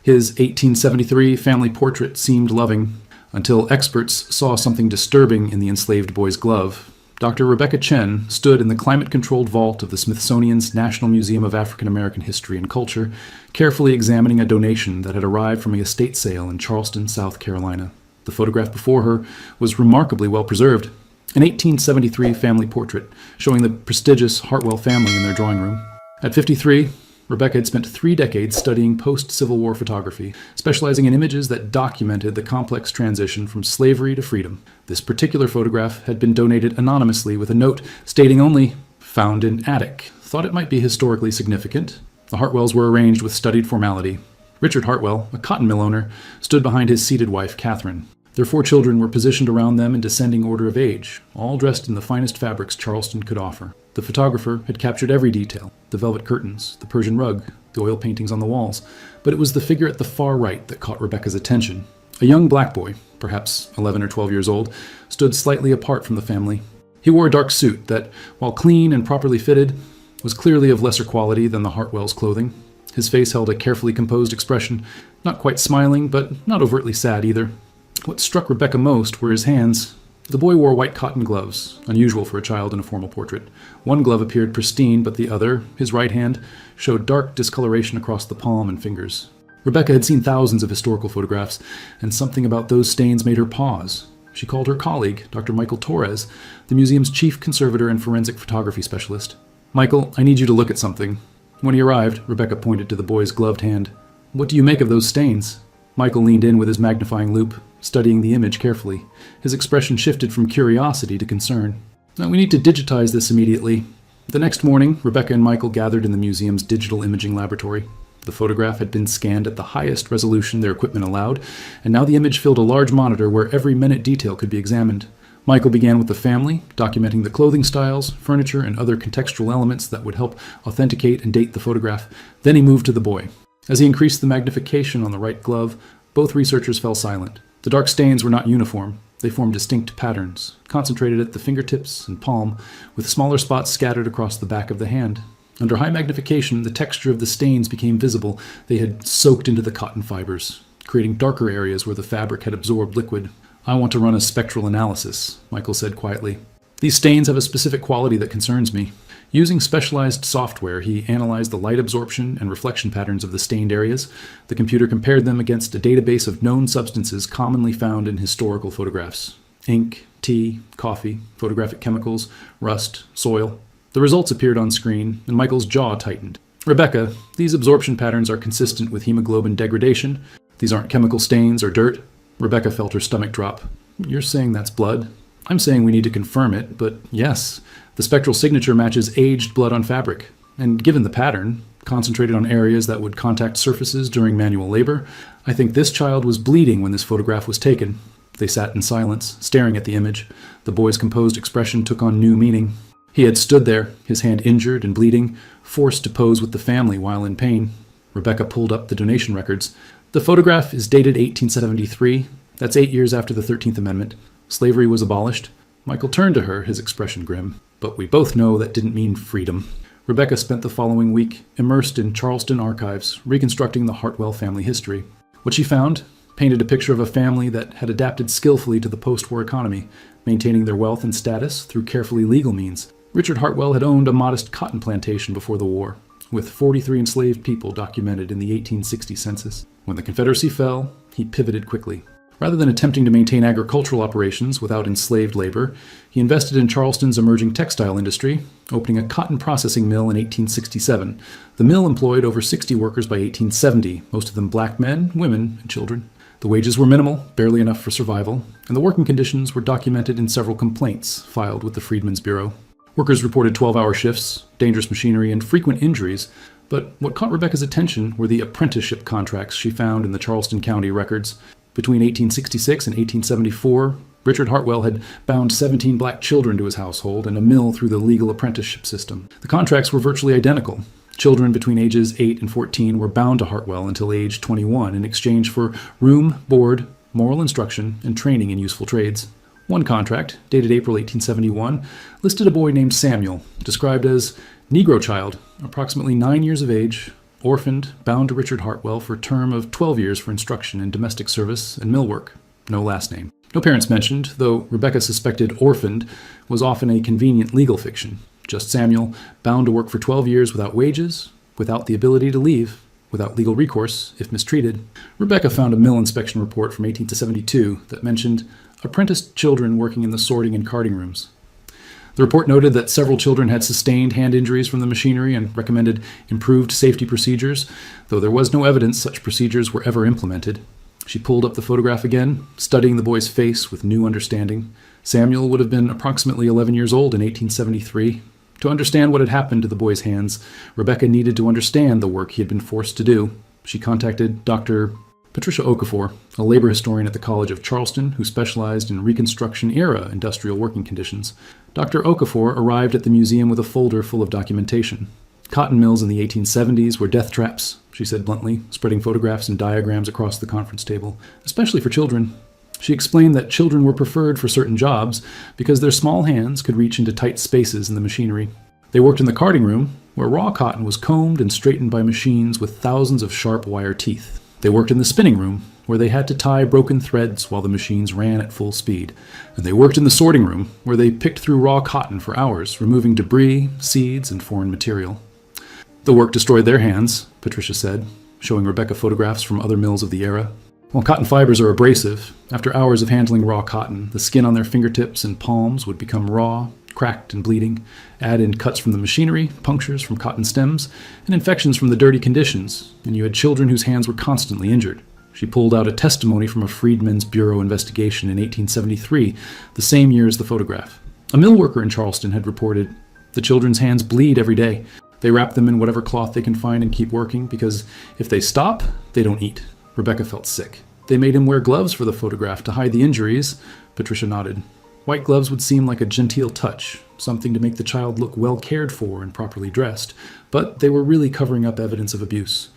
His 1873 family portrait seemed loving, until experts saw something disturbing in the enslaved boy's glove. Dr. Rebecca Chen stood in the climate-controlled vault of the Smithsonian's National Museum of African American History and Culture, carefully examining a donation that had arrived from a estate sale in Charleston, South Carolina. The photograph before her was remarkably well preserved. An 1873 family portrait showing the prestigious Hartwell family in their drawing room. At 53, Rebecca had spent 3 decades studying post-Civil War photography, specializing in images that documented the complex transition from slavery to freedom. This particular photograph had been donated anonymously with a note stating only, "Found in attic." Thought it might be historically significant. The Hartwells were arranged with studied formality. Richard Hartwell, a cotton mill owner, stood behind his seated wife, Catherine. Their 4 children were positioned around them in descending order of age, all dressed in the finest fabrics Charleston could offer. The photographer had captured every detail, the velvet curtains, the Persian rug, the oil paintings on the walls, but it was the figure at the far right that caught Rebecca's attention. A young black boy, perhaps 11 or 12 years old, stood slightly apart from the family. He wore a dark suit that, while clean and properly fitted, was clearly of lesser quality than the Hartwells' clothing. His face held a carefully composed expression, not quite smiling, but not overtly sad either. What struck Rebecca most were his hands. The boy wore white cotton gloves, unusual for a child in a formal portrait. One glove appeared pristine, but the other, his right hand, showed dark discoloration across the palm and fingers. Rebecca had seen thousands of historical photographs, and something about those stains made her pause. She called her colleague, Dr. Michael Torres, the museum's chief conservator and forensic photography specialist. "Michael, I need you to look at something." When he arrived, Rebecca pointed to the boy's gloved hand. "What do you make of those stains?" Michael leaned in with his magnifying loupe, studying the image carefully. His expression shifted from curiosity to concern. "Now, we need to digitize this immediately." The next morning, Rebecca and Michael gathered in the museum's digital imaging laboratory. The photograph had been scanned at the highest resolution their equipment allowed, and now the image filled a large monitor where every minute detail could be examined. Michael began with the family, documenting the clothing styles, furniture, and other contextual elements that would help authenticate and date the photograph. Then he moved to the boy. As he increased the magnification on the right glove, both researchers fell silent. The dark stains were not uniform. They formed distinct patterns, concentrated at the fingertips and palm, with smaller spots scattered across the back of the hand. Under high magnification, the texture of the stains became visible. They had soaked into the cotton fibers, creating darker areas where the fabric had absorbed liquid. "I want to run a spectral analysis," Michael said quietly. "These stains have a specific quality that concerns me." Using specialized software, he analyzed the light absorption and reflection patterns of the stained areas. The computer compared them against a database of known substances commonly found in historical photographs: ink, tea, coffee, photographic chemicals, rust, soil. The results appeared on screen, and Michael's jaw tightened. "Rebecca, these absorption patterns are consistent with hemoglobin degradation. These aren't chemical stains or dirt." Rebecca felt her stomach drop. "You're saying that's blood?" "I'm saying we need to confirm it, but yes, the spectral signature matches aged blood on fabric. And given the pattern, concentrated on areas that would contact surfaces during manual labor, I think this child was bleeding when this photograph was taken." They sat in silence, staring at the image. The boy's composed expression took on new meaning. He had stood there, his hand injured and bleeding, forced to pose with the family while in pain. Rebecca pulled up the donation records. "The photograph is dated 1873. That's 8 years after the 13th Amendment. Slavery was abolished." Michael turned to her, his expression grim. "But we both know that didn't mean freedom." Rebecca spent the following week immersed in Charleston archives, reconstructing the Hartwell family history. What she found painted a picture of a family that had adapted skillfully to the post-war economy, maintaining their wealth and status through carefully legal means. Richard Hartwell had owned a modest cotton plantation before the war, with 43 enslaved people documented in the 1860 census. When the Confederacy fell, he pivoted quickly. Rather than attempting to maintain agricultural operations without enslaved labor, he invested in Charleston's emerging textile industry, opening a cotton processing mill in 1867. The mill employed over 60 workers by 1870, most of them black men, women, and children. The wages were minimal, barely enough for survival, and the working conditions were documented in several complaints filed with the Freedmen's Bureau. Workers reported 12-hour shifts, dangerous machinery, and frequent injuries, but what caught Rebecca's attention were the apprenticeship contracts she found in the Charleston County records. Between 1866 and 1874, Richard Hartwell had bound 17 black children to his household and a mill through the legal apprenticeship system. The contracts were virtually identical. Children between ages 8 and 14 were bound to Hartwell until age 21 in exchange for room, board, moral instruction, and training in useful trades. One contract, dated April 1871, listed a boy named Samuel, described as Negro child, approximately 9 years of age, orphaned, bound to Richard Hartwell for a term of 12 years for instruction in domestic service and mill work. No last name. No parents mentioned, though Rebecca suspected orphaned was often a convenient legal fiction. Just Samuel, bound to work for 12 years without wages, without the ability to leave, without legal recourse if mistreated. Rebecca found a mill inspection report from 1872 that mentioned apprenticed children working in the sorting and carting rooms. The report noted that several children had sustained hand injuries from the machinery and recommended improved safety procedures, though there was no evidence such procedures were ever implemented. She pulled up the photograph again, studying the boy's face with new understanding. Samuel would have been approximately 11 years old in 1873. To understand what had happened to the boy's hands, Rebecca needed to understand the work he had been forced to do. She contacted Dr. Patricia Okafor, a labor historian at the College of Charleston who specialized in Reconstruction-era industrial working conditions. Dr. Okafor arrived at the museum with a folder full of documentation. Cotton mills in the 1870s were death traps, she said bluntly, spreading photographs and diagrams across the conference table, especially for children. She explained that children were preferred for certain jobs because their small hands could reach into tight spaces in the machinery. They worked in the carding room, where raw cotton was combed and straightened by machines with thousands of sharp wire teeth. They worked in the spinning room, where they had to tie broken threads while the machines ran at full speed. And they worked in the sorting room, where they picked through raw cotton for hours, removing debris, seeds, and foreign material. The work destroyed their hands, Patricia said, showing Rebecca photographs from other mills of the era. While cotton fibers are abrasive, after hours of handling raw cotton, the skin on their fingertips and palms would become raw, cracked, and bleeding. Add in cuts from the machinery, punctures from cotton stems, and infections from the dirty conditions, and you had children whose hands were constantly injured. She pulled out a testimony from a Freedmen's Bureau investigation in 1873, the same year as the photograph. A mill worker in Charleston had reported, "The children's hands bleed every day. They wrap them in whatever cloth they can find and keep working, because if they stop, they don't eat." Rebecca felt sick. "They made him wear gloves for the photograph to hide the injuries," Patricia nodded. White gloves would seem like a genteel touch, something to make the child look well cared for and properly dressed, but they were really covering up evidence of abuse.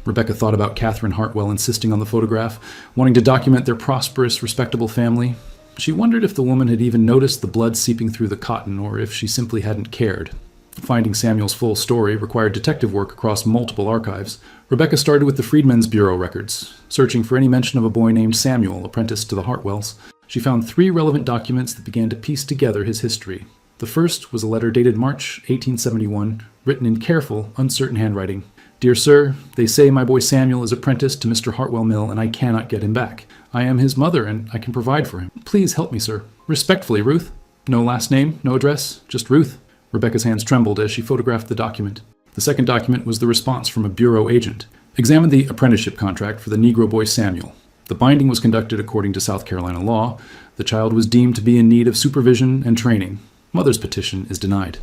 Rebecca thought about Catherine Hartwell insisting on the photograph, wanting to document their prosperous, respectable family. She wondered if the woman had even noticed the blood seeping through the cotton, or if she simply hadn't cared. Finding Samuel's full story required detective work across multiple archives. Rebecca started with the Freedmen's Bureau records, searching for any mention of a boy named Samuel, apprenticed to the Hartwells. She found 3 relevant documents that began to piece together his history. The first was a letter dated March 1871, written in careful, uncertain handwriting. "Dear Sir, they say my boy Samuel is apprenticed to Mr. Hartwell Mill, and I cannot get him back. I am his mother, and I can provide for him. Please help me, sir. Respectfully, Ruth." No last name, no address, just Ruth. Rebecca's hands trembled as she photographed the document. The second document was the response from a bureau agent. "Examine the apprenticeship contract for the Negro boy Samuel. The binding was conducted according to South Carolina law. The child was deemed to be in need of supervision and training. Mother's petition is denied."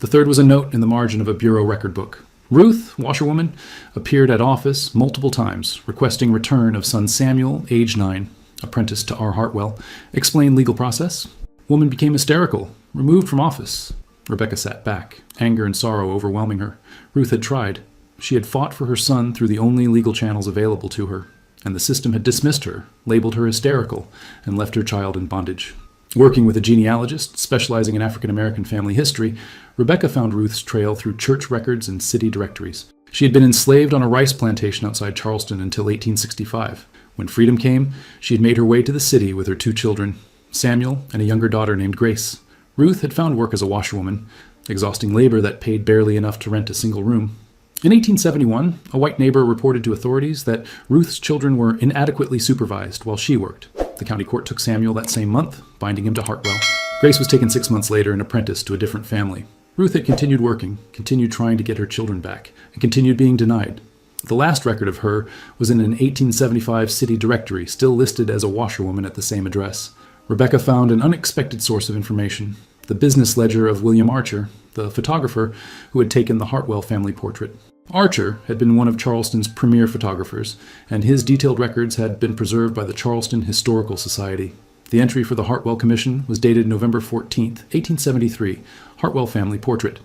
The third was a note in the margin of a bureau record book. "Ruth, washerwoman, appeared at office multiple times, requesting return of son Samuel, age 9, apprenticed to R. Hartwell. Explain legal process. Woman became hysterical, removed from office." Rebecca sat back, anger and sorrow overwhelming her. Ruth had tried. She had fought for her son through the only legal channels available to her, and the system had dismissed her, labeled her hysterical, and left her child in bondage. Working with a genealogist specializing in African American family history, Rebecca found Ruth's trail through church records and city directories. She had been enslaved on a rice plantation outside Charleston until 1865. When freedom came, she had made her way to the city with her 2 children, Samuel and a younger daughter named Grace. Ruth had found work as a washerwoman, exhausting labor that paid barely enough to rent a single room. In 1871, a white neighbor reported to authorities that Ruth's children were inadequately supervised while she worked. The county court took Samuel that same month, binding him to Hartwell. Grace was taken 6 months later and apprenticed to a different family. Ruth had continued working, continued trying to get her children back, and continued being denied. The last record of her was in an 1875 city directory, still listed as a washerwoman at the same address. Rebecca found an unexpected source of information, the business ledger of William Archer, the photographer who had taken the Hartwell family portrait. Archer had been one of Charleston's premier photographers, and his detailed records had been preserved by the Charleston Historical Society. The entry for the Hartwell Commission was dated November 14, 1873, Hartwell family portrait.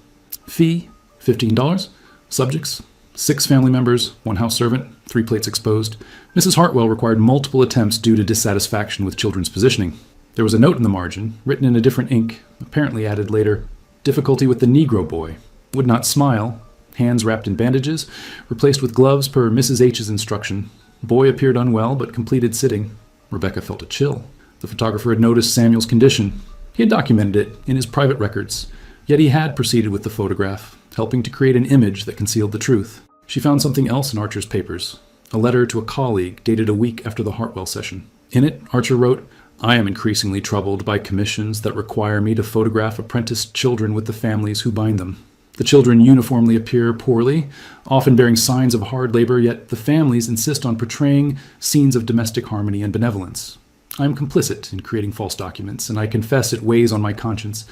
Fee, $15. Subjects, 6 family members, 1 house servant, 3 plates exposed. Mrs. Hartwell required multiple attempts due to dissatisfaction with children's positioning. There was a note in the margin, written in a different ink, apparently added later. "Difficulty with the Negro boy. Would not smile. hands wrapped in bandages, replaced with gloves per Mrs. H's instruction. Boy appeared unwell, but completed sitting. Rebecca felt a chill. The photographer had noticed Samuel's condition. He had documented it in his private records, yet he had proceeded with the photograph, helping to create an image that concealed the truth. She found something else in Archer's papers, a letter to a colleague dated a week after the Hartwell session. In it, Archer wrote, "I am increasingly troubled by commissions that require me to photograph apprenticed children with the families who bind them. The children uniformly appear poorly, often bearing signs of hard labor, yet the families insist on portraying scenes of domestic harmony and benevolence. I am complicit in creating false documents, and I confess it weighs on my conscience."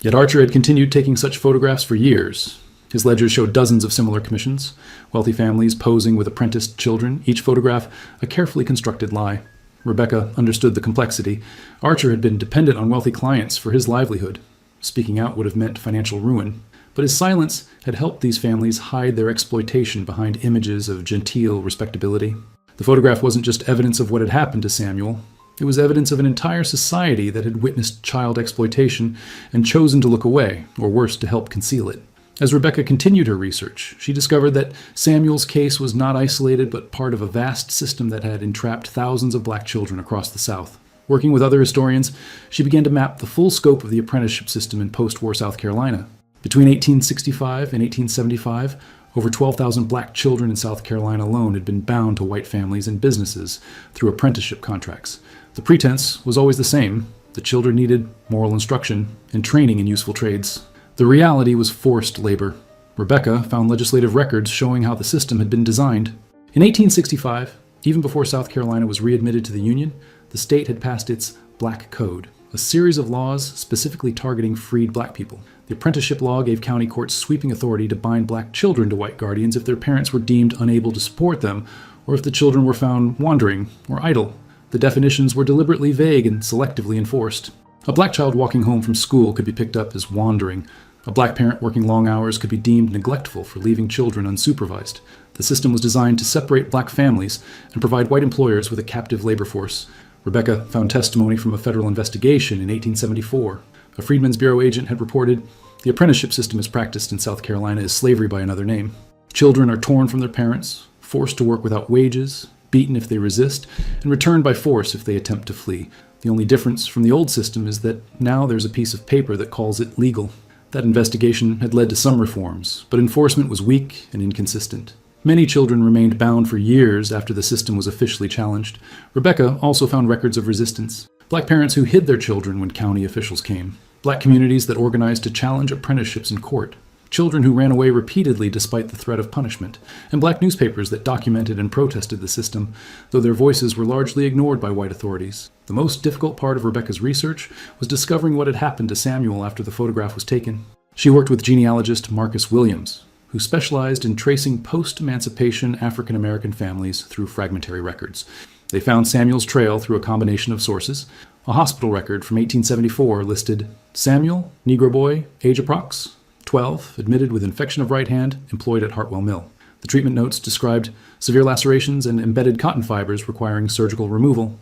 Yet Archer had continued taking such photographs for years. His ledgers showed dozens of similar commissions, wealthy families posing with apprenticed children, each photograph a carefully constructed lie. Rebecca understood the complexity. Archer had been dependent on wealthy clients for his livelihood. Speaking out would have meant financial ruin. But his silence had helped these families hide their exploitation behind images of genteel respectability. The photograph wasn't just evidence of what had happened to Samuel. It was evidence of an entire society that had witnessed child exploitation and chosen to look away, or worse, to help conceal it. As Rebecca continued her research, she discovered that Samuel's case was not isolated but part of a vast system that had entrapped thousands of black children across the South. Working with other historians, she began to map the full scope of the apprenticeship system in post-war South Carolina. Between 1865 and 1875, over 12,000 black children in South Carolina alone had been bound to white families and businesses through apprenticeship contracts. The pretense was always the same. The children needed moral instruction and training in useful trades. The reality was forced labor. Rebecca found legislative records showing how the system had been designed. In 1865, even before South Carolina was readmitted to the Union, the state had passed its Black Code, a series of laws specifically targeting freed black people. The apprenticeship law gave county courts sweeping authority to bind black children to white guardians if their parents were deemed unable to support them, or if the children were found wandering or idle. The definitions were deliberately vague and selectively enforced. A black child walking home from school could be picked up as wandering. A black parent working long hours could be deemed neglectful for leaving children unsupervised. The system was designed to separate black families and provide white employers with a captive labor force. Rebecca found testimony from a federal investigation in 1874. A Freedmen's Bureau agent had reported, "The apprenticeship system as practiced in South Carolina is slavery by another name. Children are torn from their parents, forced to work without wages, beaten if they resist, and returned by force if they attempt to flee. The only difference from the old system is that now there's a piece of paper that calls it legal." That investigation had led to some reforms, but enforcement was weak and inconsistent. Many children remained bound for years after the system was officially challenged. Rebecca also found records of resistance. Black parents who hid their children when county officials came. Black communities that organized to challenge apprenticeships in court. Children who ran away repeatedly despite the threat of punishment. And black newspapers that documented and protested the system, though their voices were largely ignored by white authorities. The most difficult part of Rebecca's research was discovering what had happened to Samuel after the photograph was taken. She worked with genealogist Marcus Williams, who specialized in tracing post-emancipation African-American families through fragmentary records. They found Samuel's trail through a combination of sources. A hospital record from 1874 listed Samuel, Negro boy, age approx. 12, admitted with infection of right hand, employed at Hartwell Mill. The treatment notes described severe lacerations and embedded cotton fibers requiring surgical removal.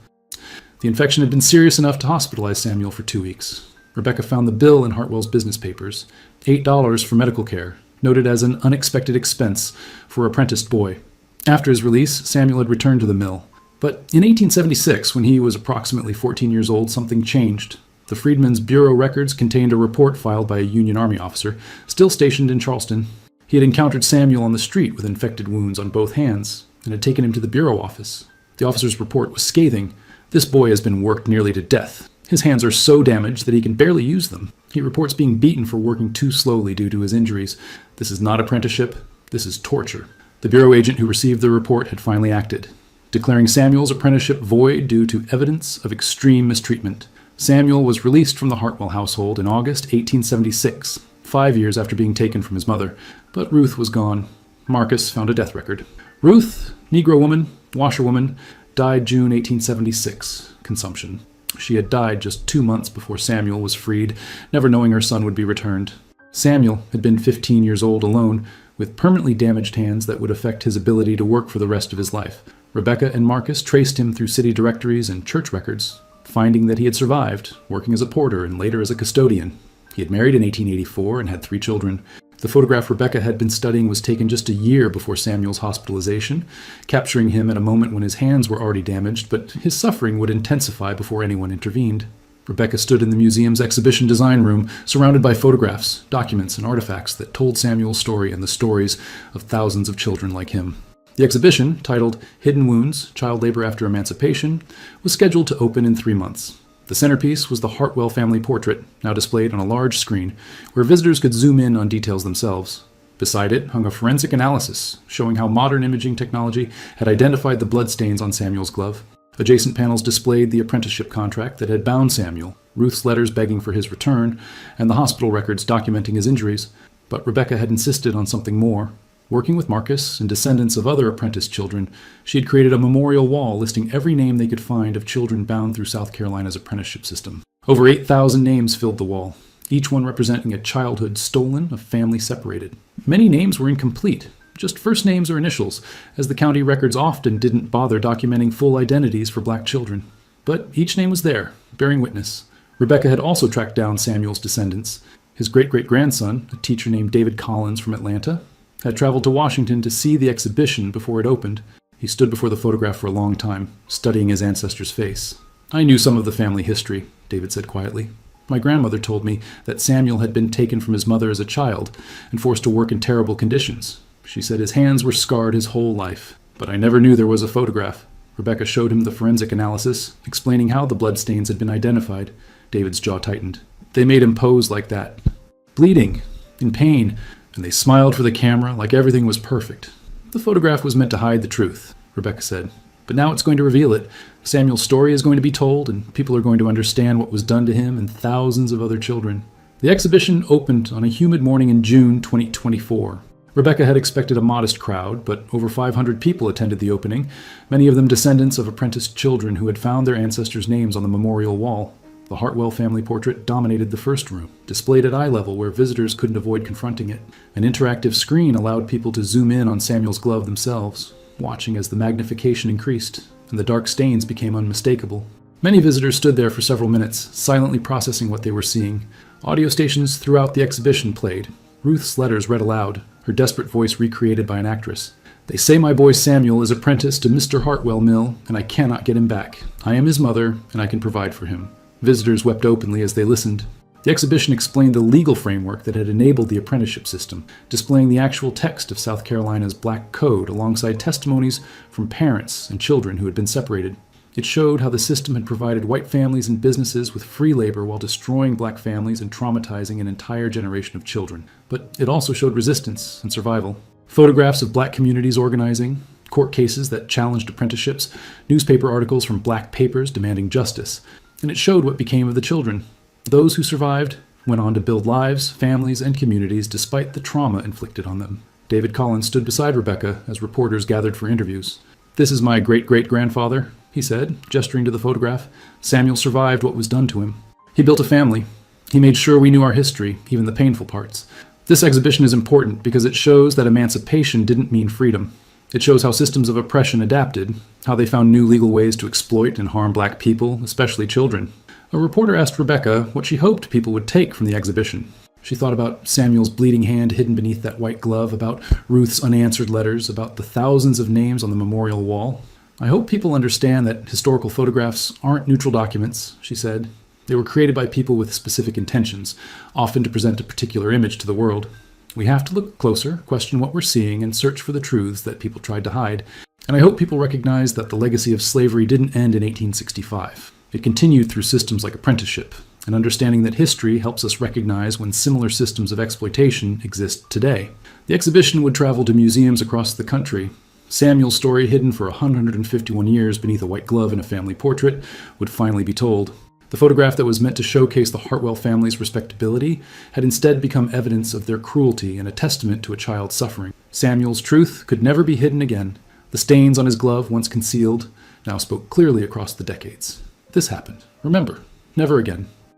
The infection had been serious enough to hospitalize Samuel for 2 weeks. Rebecca found the bill in Hartwell's business papers, $8 for medical care, noted as an unexpected expense for apprenticed boy. After his release, Samuel had returned to the mill. But in 1876, when he was approximately 14 years old, something changed. The Freedmen's Bureau records contained a report filed by a Union Army officer, still stationed in Charleston. He had encountered Samuel on the street with infected wounds on both hands and had taken him to the Bureau office. The officer's report was scathing. "This boy has been worked nearly to death. His hands are so damaged that he can barely use them. He reports being beaten for working too slowly due to his injuries. This is not apprenticeship. This is torture." The Bureau agent who received the report had finally acted, declaring Samuel's apprenticeship void due to evidence of extreme mistreatment. Samuel was released from the Hartwell household in August 1876, 5 years after being taken from his mother. But Ruth was gone. Marcus found a death record. Ruth, Negro woman, washerwoman, died June 1876, consumption. She had died just 2 months before Samuel was freed, never knowing her son would be returned. Samuel had been 15 years old alone, with permanently damaged hands that would affect his ability to work for the rest of his life. Rebecca and Marcus traced him through city directories and church records, finding that he had survived, working as a porter and later as a custodian. He had married in 1884 and had 3 children. The photograph Rebecca had been studying was taken just a year before Samuel's hospitalization, capturing him at a moment when his hands were already damaged, but his suffering would intensify before anyone intervened. Rebecca stood in the museum's exhibition design room, surrounded by photographs, documents, and artifacts that told Samuel's story and the stories of thousands of children like him. The exhibition, titled Hidden Wounds, Child Labor After Emancipation, was scheduled to open in 3 months. The centerpiece was the Hartwell family portrait, now displayed on a large screen, where visitors could zoom in on details themselves. Beside it hung a forensic analysis, showing how modern imaging technology had identified the bloodstains on Samuel's glove. Adjacent panels displayed the apprenticeship contract that had bound Samuel, Ruth's letters begging for his return, and the hospital records documenting his injuries. But Rebecca had insisted on something more. Working with Marcus and descendants of other apprentice children, she had created a memorial wall listing every name they could find of children bound through South Carolina's apprenticeship system. Over 8,000 names filled the wall, each one representing a childhood stolen, a family separated. Many names were incomplete, just first names or initials, as the county records often didn't bother documenting full identities for black children. But each name was there, bearing witness. Rebecca had also tracked down Samuel's descendants. His great-great-grandson, a teacher named David Collins from Atlanta, had traveled to Washington to see the exhibition before it opened. He stood before the photograph for a long time, studying his ancestor's face. "I knew some of the family history," David said quietly. "My grandmother told me that Samuel had been taken from his mother as a child and forced to work in terrible conditions. She said his hands were scarred his whole life. But I never knew there was a photograph." Rebecca showed him the forensic analysis, explaining how the bloodstains had been identified. David's jaw tightened. "They made him pose like that. Bleeding, in pain, and they smiled for the camera like everything was perfect. The photograph was meant to hide the truth," Rebecca said. "But now it's going to reveal it. Samuel's story is going to be told, and people are going to understand what was done to him and thousands of other children." The exhibition opened on a humid morning in June 2024. Rebecca had expected a modest crowd, but over 500 people attended the opening, many of them descendants of apprenticed children who had found their ancestors' names on the memorial wall. The Hartwell family portrait dominated the first room, displayed at eye level where visitors couldn't avoid confronting it. An interactive screen allowed people to zoom in on Samuel's glove themselves, watching as the magnification increased and the dark stains became unmistakable. Many visitors stood there for several minutes, silently processing what they were seeing. Audio stations throughout the exhibition played. Ruth's letters read aloud, her desperate voice recreated by an actress. "They say my boy Samuel is apprenticed to Mr. Hartwell Mill, and I cannot get him back. I am his mother, and I can provide for him." Visitors wept openly as they listened. The exhibition explained the legal framework that had enabled the apprenticeship system, displaying the actual text of South Carolina's Black Code alongside testimonies from parents and children who had been separated. It showed how the system had provided white families and businesses with free labor while destroying black families and traumatizing an entire generation of children. But it also showed resistance and survival. Photographs of black communities organizing, court cases that challenged apprenticeships, newspaper articles from black papers demanding justice. And it showed what became of the children. Those who survived went on to build lives, families, and communities despite the trauma inflicted on them. David Collins stood beside Rebecca as reporters gathered for interviews. "This is my great-great-grandfather," he said, gesturing to the photograph. "Samuel survived what was done to him. He built a family. He made sure we knew our history, even the painful parts. This exhibition is important because it shows that emancipation didn't mean freedom. It shows how systems of oppression adapted, how they found new legal ways to exploit and harm black people, especially children." A reporter asked Rebecca what she hoped people would take from the exhibition. She thought about Samuel's bleeding hand hidden beneath that white glove, about Ruth's unanswered letters, about the thousands of names on the memorial wall. "I hope people understand that historical photographs aren't neutral documents," she said. "They were created by people with specific intentions, often to present a particular image to the world. We have to look closer, question what we're seeing, and search for the truths that people tried to hide. And I hope people recognize that the legacy of slavery didn't end in 1865. It continued through systems like apprenticeship, and understanding that history helps us recognize when similar systems of exploitation exist today." The exhibition would travel to museums across the country. Samuel's story, hidden for 151 years beneath a white glove and a family portrait, would finally be told. The photograph that was meant to showcase the Hartwell family's respectability had instead become evidence of their cruelty and a testament to a child's suffering. Samuel's truth could never be hidden again. The stains on his glove, once concealed, now spoke clearly across the decades. This happened. Remember, never again.